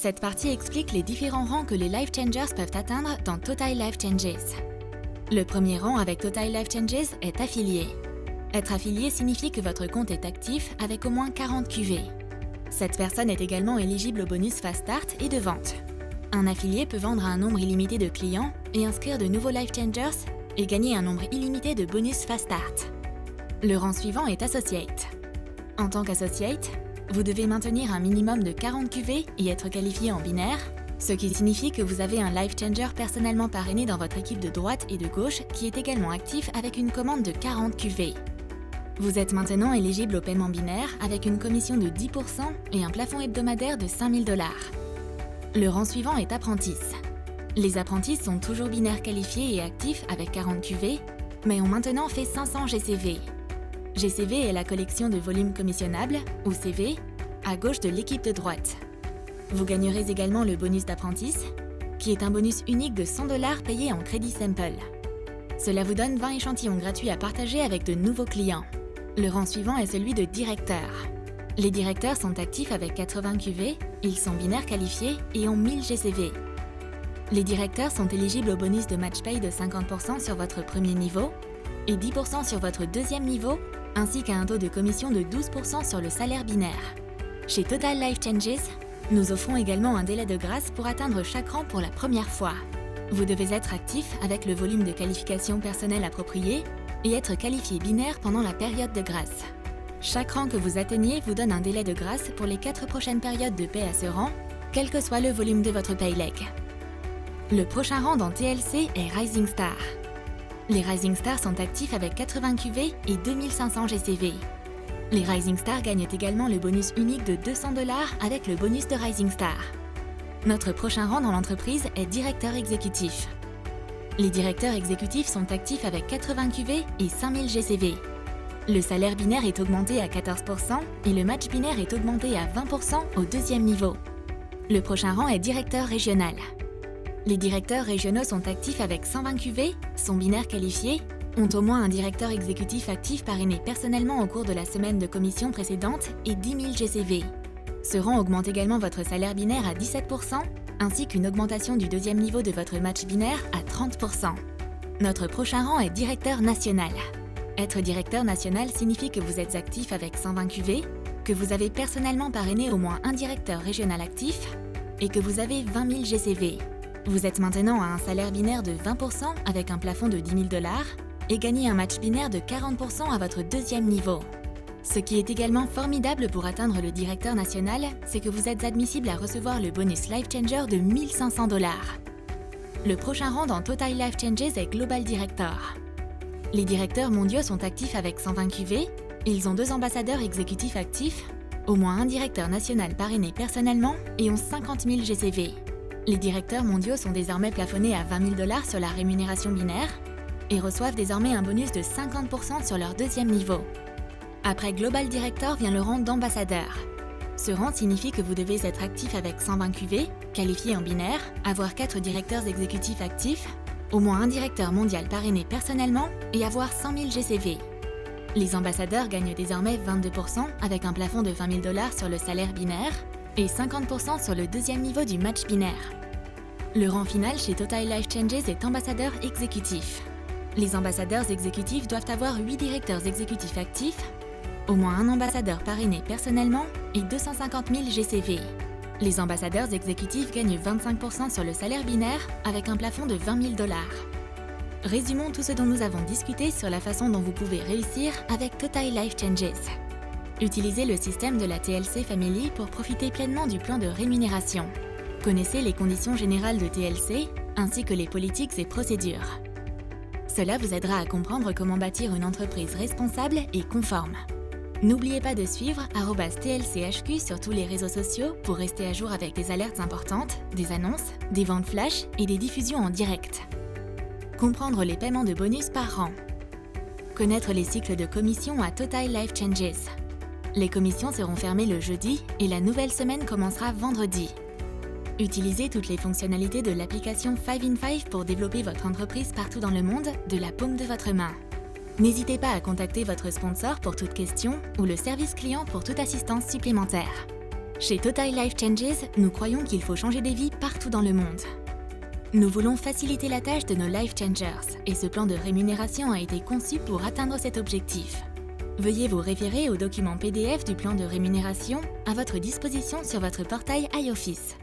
Cette partie explique les différents rangs que les Life Changers peuvent atteindre dans Total Life Changes. Le premier rang avec Total Life Changes est affilié. Être affilié signifie que votre compte est actif avec au moins 40 QV. Cette personne est également éligible au bonus Fast Start et de vente. Un affilié peut vendre à un nombre illimité de clients et inscrire de nouveaux Life Changers et gagner un nombre illimité de bonus Fast Start. Le rang suivant est Associate. En tant qu'Associate, vous devez maintenir un minimum de 40 QV et être qualifié en binaire, ce qui signifie que vous avez un Life Changer personnellement parrainé dans votre équipe de droite et de gauche qui est également actif avec une commande de 40 QV. Vous êtes maintenant éligible au paiement binaire avec une commission de 10% et un plafond hebdomadaire de 5 000 $. Le rang suivant est Apprentice. Les apprentis sont toujours binaires qualifiés et actifs avec 40 QV, mais ont maintenant fait 500 GCV. GCV est la collection de volumes commissionnables, ou CV, à gauche de l'équipe de droite. Vous gagnerez également le bonus d'apprentice, qui est un bonus unique de 100 $ payé en crédit sample. Cela vous donne 20 échantillons gratuits à partager avec de nouveaux clients. Le rang suivant est celui de directeur. Les directeurs sont actifs avec 80 QV, ils sont binaires qualifiés et ont 1000 GCV. Les directeurs sont éligibles au bonus de match pay de 50% sur votre premier niveau et 10% sur votre deuxième niveau, ainsi qu'à un taux de commission de 12% sur le salaire binaire. Chez Total Life Changes, nous offrons également un délai de grâce pour atteindre chaque rang pour la première fois. Vous devez être actif avec le volume de qualification personnelle approprié et être qualifié binaire pendant la période de grâce. Chaque rang que vous atteignez vous donne un délai de grâce pour les 4 prochaines périodes de paie à ce rang, quel que soit le volume de votre payleg. Le prochain rang dans TLC est Rising Star. Les Rising Stars sont actifs avec 80 QV et 2500 GCV. Les Rising Stars gagnent également le bonus unique de 200 $ avec le bonus de Rising Star. Notre prochain rang dans l'entreprise est directeur exécutif. Les directeurs exécutifs sont actifs avec 80 QV et 5000 GCV. Le salaire binaire est augmenté à 14% et le match binaire est augmenté à 20% au deuxième niveau. Le prochain rang est directeur régional. Les directeurs régionaux sont actifs avec 120 QV, sont binaires qualifiés, ont au moins un directeur exécutif actif parrainé personnellement au cours de la semaine de commission précédente et 10 000 GCV. Ce rang augmente également votre salaire binaire à 17%, ainsi qu'une augmentation du deuxième niveau de votre match binaire à 30%. Notre prochain rang est directeur national. Être directeur national signifie que vous êtes actif avec 120 QV, que vous avez personnellement parrainé au moins un directeur régional actif et que vous avez 20 000 GCV. Vous êtes maintenant à un salaire binaire de 20% avec un plafond de 10 000 $ et gagnez un match binaire de 40% à votre deuxième niveau. Ce qui est également formidable pour atteindre le directeur national, c'est que vous êtes admissible à recevoir le bonus Life Changer de 1 500 $. Le prochain rang dans Total Life Changes est Global Director. Les directeurs mondiaux sont actifs avec 120 QV, ils ont 2 ambassadeurs exécutifs actifs, au moins un directeur national parrainé personnellement et ont 50 000 GCV. Les directeurs mondiaux sont désormais plafonnés à 20 000 $ sur la rémunération binaire et reçoivent désormais un bonus de 50% sur leur deuxième niveau. Après Global Director vient le rang d'ambassadeur. Ce rang signifie que vous devez être actif avec 120 QV, qualifié en binaire, avoir 4 directeurs exécutifs actifs, au moins un directeur mondial parrainé personnellement et avoir 100 000 GCV. Les ambassadeurs gagnent désormais 22% avec un plafond de 20 000 $ sur le salaire binaire et 50% sur le deuxième niveau du match binaire. Le rang final chez Total Life Changes est ambassadeur exécutif. Les ambassadeurs exécutifs doivent avoir 8 directeurs exécutifs actifs, au moins un ambassadeur parrainé personnellement et 250 000 GCV. Les ambassadeurs exécutifs gagnent 25% sur le salaire binaire avec un plafond de 20 000 $. Résumons tout ce dont nous avons discuté sur la façon dont vous pouvez réussir avec Total Life Changes. Utilisez le système de la TLC Family pour profiter pleinement du plan de rémunération. Connaissez les conditions générales de TLC, ainsi que les politiques et procédures. Cela vous aidera à comprendre comment bâtir une entreprise responsable et conforme. N'oubliez pas de suivre @TLCHQ sur tous les réseaux sociaux pour rester à jour avec des alertes importantes, des annonces, des ventes flash et des diffusions en direct. Comprendre les paiements de bonus par rang. Connaître les cycles de commissions à Total Life Changes. Les commissions seront fermées le jeudi et la nouvelle semaine commencera vendredi. Utilisez toutes les fonctionnalités de l'application 5 in 5 pour développer votre entreprise partout dans le monde de la paume de votre main. N'hésitez pas à contacter votre sponsor pour toute question ou le service client pour toute assistance supplémentaire. Chez Total Life Changes, nous croyons qu'il faut changer des vies partout dans le monde. Nous voulons faciliter la tâche de nos Life Changers et ce plan de rémunération a été conçu pour atteindre cet objectif. Veuillez vous référer au document PDF du plan de rémunération à votre disposition sur votre portail iOffice.